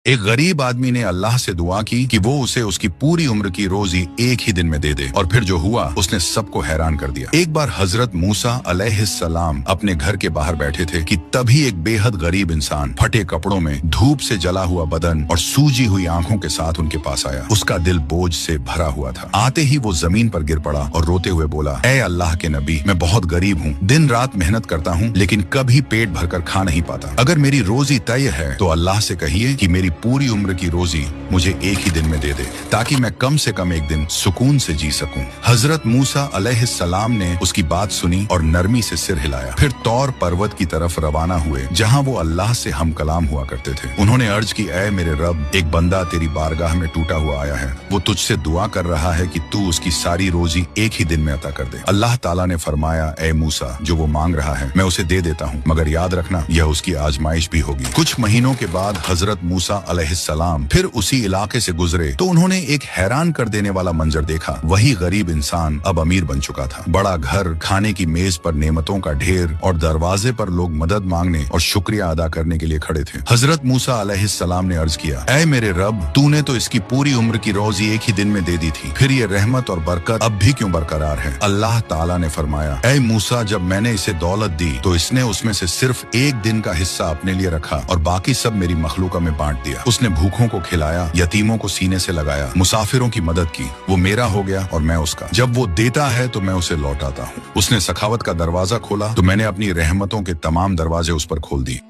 एक गरीब आदमी ने अल्लाह से दुआ की कि वो उसे उसकी पूरी उम्र की रोजी एक ही दिन में दे दे, और फिर जो हुआ उसने सबको हैरान कर दिया। एक बार हजरत मूसा अलैहिस्सलाम अपने घर के बाहर बैठे थे कि तभी एक बेहद गरीब इंसान फटे कपड़ों में, धूप से जला हुआ बदन और सूजी हुई आंखों के साथ उनके पास आया। उसका दिल बोझ से भरा हुआ था। आते ही वो जमीन पर गिर पड़ा और रोते हुए बोला, ऐ अल्लाह के नबी, मैं बहुत गरीब हूँ, दिन रात मेहनत करता हूँ, लेकिन कभी पेट भरकर खा नहीं पाता। अगर मेरी रोजी तय है तो अल्लाह से कहिए कि मेरी पूरी उम्र की रोजी मुझे एक ही दिन में दे दे, ताकि मैं कम से कम एक दिन सुकून से जी सकूं। हजरत मूसा अलैहिस्सलाम ने उसकी बात सुनी और नरमी से सिर हिलाया। फिर तौर पर्वत की तरफ रवाना हुए, जहां वो अल्लाह से हम कलाम हुआ करते थे। उन्होंने अर्ज की, ऐ मेरे रब, एक बंदा तेरी बारगाह में टूटा हुआ आया है। वो तुझसे दुआ कर रहा है कि तू उसकी सारी रोजी एक ही दिन में अता कर दे। अल्लाह ताला ने फरमाया, ऐ मूसा, जो वो मांग रहा है मैं उसे दे देता हूँ, मगर याद रखना यह उसकी आजमाइश भी होगी। कुछ महीनों के बाद हजरत मूसा अलैहिस्सलाम फिर उसी इलाके से गुजरे तो उन्होंने एक हैरान कर देने वाला मंजर देखा। वही गरीब इंसान अब अमीर बन चुका था। बड़ा घर, खाने की मेज पर नेमतों का ढेर और दरवाजे पर लोग मदद मांगने और शुक्रिया अदा करने के लिए खड़े थे। हजरत मूसा अलैहिस्सलाम ने अर्ज किया, ऐ मेरे रब, तूने तो इसकी पूरी उम्र की रोजी एक ही दिन में दे दी थी, फिर ये रहमत और बरकत अब भी क्यों बरकरार है? अल्लाह ताला ने फरमाया, ऐ मूसा, जब मैंने इसे दौलत दी तो इसने उसमें से सिर्फ एक दिन का हिस्सा अपने लिए रखा और बाकी सब मेरी मखलूका में बांट दिया। उसने भूखों को खिलाया, यतीमों को सीने से लगाया, मुसाफिरों की मदद की। वो मेरा हो गया और मैं उसका। जब वो देता है तो मैं उसे लौटाता हूँ। उसने सखावत का दरवाजा खोला तो मैंने अपनी रहमतों के तमाम दरवाजे उस पर खोल दी।